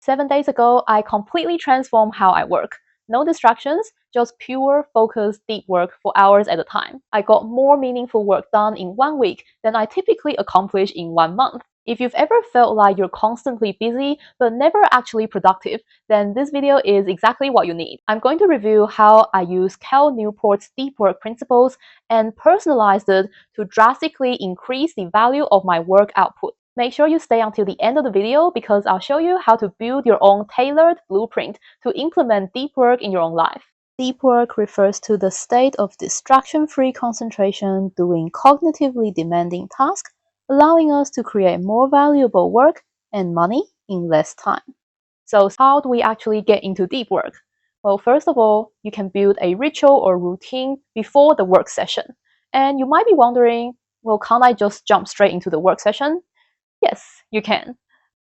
7 days ago, I completely transformed how I work. No distractions, just pure, focused, deep work for hours at a time. I got more meaningful work done in 1 week than I typically accomplish in 1 month. If you've ever felt like you're constantly busy but never actually productive, then this video is exactly what you need. I'm going to review how I use Cal Newport's deep work principles and personalized it to drastically increase the value of my work output. Make sure you stay until the end of the video because I'll show you how to build your own tailored blueprint to implement deep work in your own life. Deep work refers to the state of distraction-free concentration doing cognitively demanding tasks, allowing us to create more valuable work and money in less time. So how do we actually get into deep work? Well, first of all, you can build a ritual or routine before the work session. And you might be wondering, well, can't I just jump straight into the work session? Yes, you can.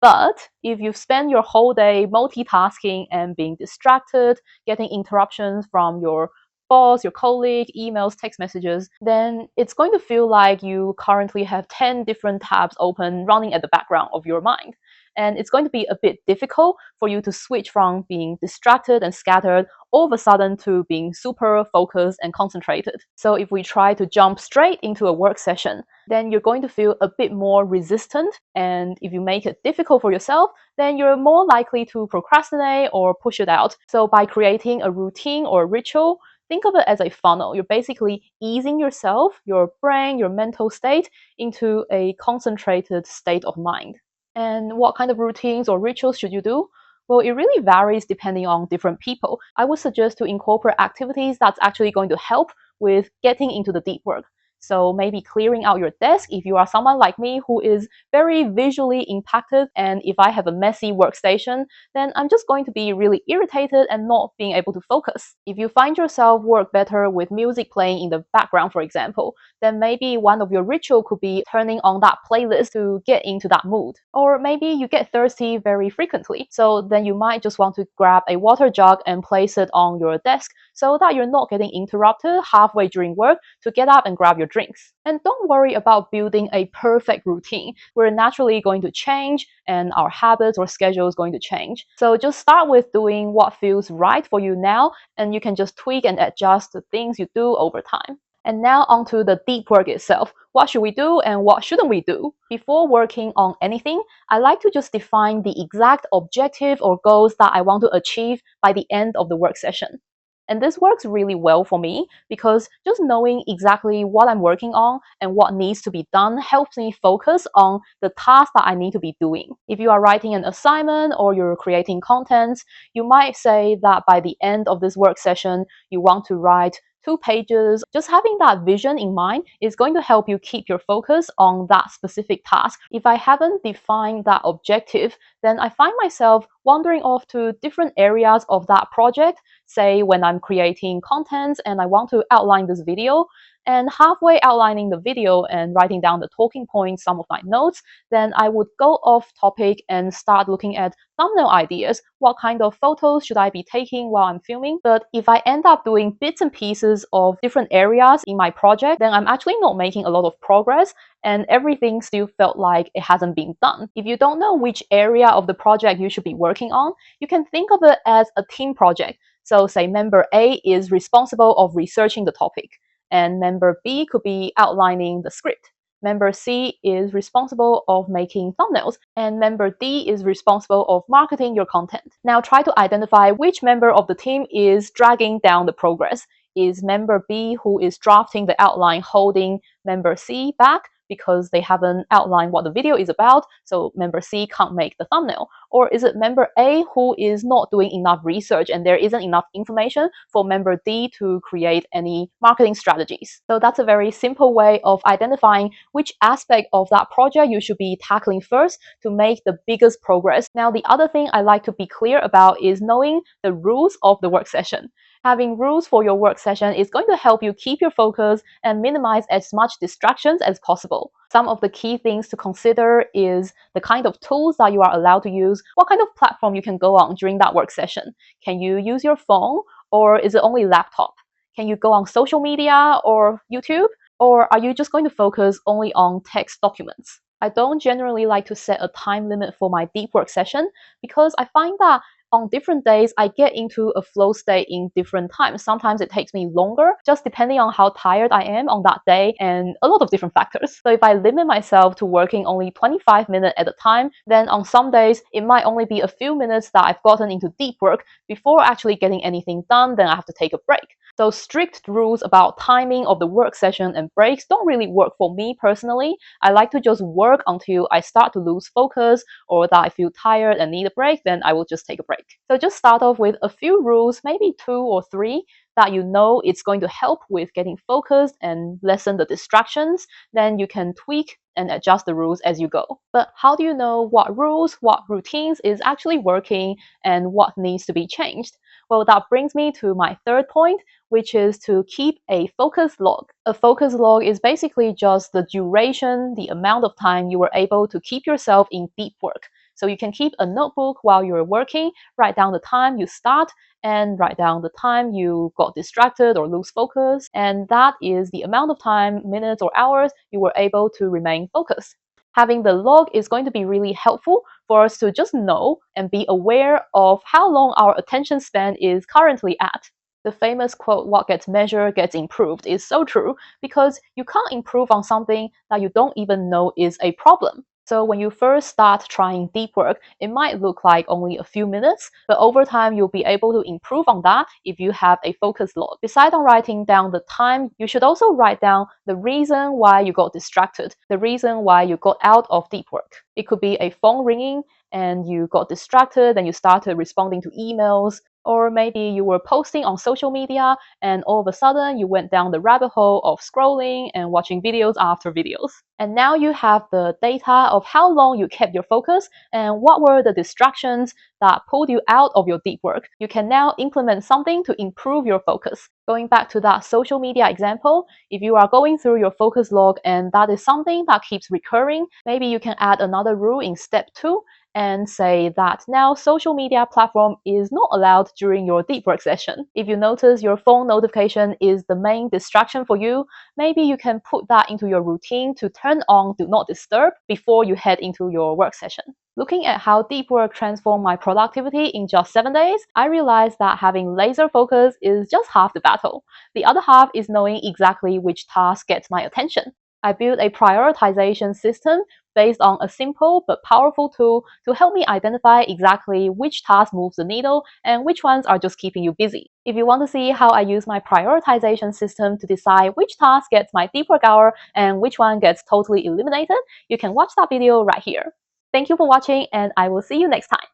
But if you've spent your whole day multitasking and being distracted, getting interruptions from your boss, your colleague, emails, text messages, then it's going to feel like you currently have 10 different tabs open running at the background of your mind. And it's going to be a bit difficult for you to switch from being distracted and scattered all of a sudden to being super focused and concentrated. So if we try to jump straight into a work session, then you're going to feel a bit more resistant. And if you make it difficult for yourself, then you're more likely to procrastinate or push it out. So by creating a routine or a ritual, think of it as a funnel. You're basically easing yourself, your brain, your mental state into a concentrated state of mind. And what kind of routines or rituals should you do? Well, it really varies depending on different people. I would suggest to incorporate activities that's actually going to help with getting into the deep work. So maybe clearing out your desk if you are someone like me who is very visually impacted, and if I have a messy workstation, then I'm just going to be really irritated and not being able to focus. If you find yourself work better with music playing in the background, for example, then maybe one of your ritual could be turning on that playlist to get into that mood. Or maybe you get thirsty very frequently, so then you might just want to grab a water jug and place it on your desk so that you're not getting interrupted halfway during work to get up and grab your drinks. And don't worry about building a perfect routine. We're naturally going to change and our habits or schedule is going to change. So just start with doing what feels right for you now, and you can just tweak and adjust the things you do over time. And now onto the deep work itself. What should we do and what shouldn't we do? Before working on anything, I like to just define the exact objective or goals that I want to achieve by the end of the work session. And this works really well for me because just knowing exactly what I'm working on and what needs to be done helps me focus on the task that I need to be doing. If you are writing an assignment or you're creating contents, you might say that by the end of this work session, you want to write 2 pages. Just having that vision in mind is going to help you keep your focus on that specific task. If I haven't defined that objective, then I find myself wandering off to different areas of that project. Say when I'm creating contents and I want to outline this video, and halfway outlining the video and writing down the talking points, some of my notes, then I would go off topic and start looking at thumbnail ideas. What kind of photos should I be taking while I'm filming? But if I end up doing bits and pieces of different areas in my project, then I'm actually not making a lot of progress and everything still felt like it hasn't been done. If you don't know which area of the project you should be working on, you can think of it as a team project. So say member A is responsible of researching the topic, and member B could be outlining the script. Member C is responsible of making thumbnails, and member D is responsible of marketing your content. Now try to identify which member of the team is dragging down the progress. Is member B, who is drafting the outline, holding member C back because they haven't outlined what the video is about, so member C can't make the thumbnail? Or is it member A who is not doing enough research and there isn't enough information for member D to create any marketing strategies? So that's a very simple way of identifying which aspect of that project you should be tackling first to make the biggest progress. Now, the other thing I like to be clear about is knowing the rules of the work session. Having rules for your work session is going to help you keep your focus and minimize as much distractions as possible. Some of the key things to consider is the kind of tools that you are allowed to use, what kind of platform you can go on during that work session. Can you use your phone, or is it only laptop? Can you go on social media or YouTube? Or are you just going to focus only on text documents? I don't generally like to set a time limit for my deep work session because I find that on different days, I get into a flow state in different times. Sometimes it takes me longer, just depending on how tired I am on that day and a lot of different factors. So if I limit myself to working only 25 minutes at a time, then on some days, it might only be a few minutes that I've gotten into deep work before actually getting anything done, then I have to take a break. So strict rules about timing of the work session and breaks don't really work for me personally. I like to just work until I start to lose focus or that I feel tired and need a break, then I will just take a break. So just start off with a few rules, maybe 2 or 3, that you know it's going to help with getting focused and lessen the distractions. Then you can tweak and adjust the rules as you go. But how do you know what rules, what routines is actually working and what needs to be changed? Well, that brings me to my third point, which is to keep a focus log. A focus log is basically just the duration, the amount of time you were able to keep yourself in deep work. So you can keep a notebook while you're working, write down the time you start, and write down the time you got distracted or lose focus. And that is the amount of time, minutes or hours, you were able to remain focused. Having the log is going to be really helpful for us to just know and be aware of how long our attention span is currently at. The famous quote, "What gets measured gets improved," is so true because you can't improve on something that you don't even know is a problem. So when you first start trying deep work, it might look like only a few minutes, but over time you'll be able to improve on that if you have a focus log. Besides on writing down the time, you should also write down the reason why you got distracted, the reason why you got out of deep work. It could be a phone ringing and you got distracted and you started responding to emails, or maybe you were posting on social media and all of a sudden you went down the rabbit hole of scrolling and watching videos after videos. And now you have the data of how long you kept your focus and what were the distractions that pulled you out of your deep work. You can now implement something to improve your focus. Going back to that social media example, if you are going through your focus log and that is something that keeps recurring, maybe you can add another rule in step 2 and say that now social media platform is not allowed during your deep work session. If you notice your phone notification is the main distraction for you, maybe you can put that into your routine to turn on do not disturb before you head into your work session. Looking at how deep work transformed my productivity in just 7 days, I realized that having laser focus is just half the battle. The other half is knowing exactly which task gets my attention. I built a prioritization system based on a simple but powerful tool to help me identify exactly which task moves the needle and which ones are just keeping you busy. If you want to see how I use my prioritization system to decide which task gets my deep work hour and which one gets totally eliminated, you can watch that video right here. Thank you for watching and I will see you next time.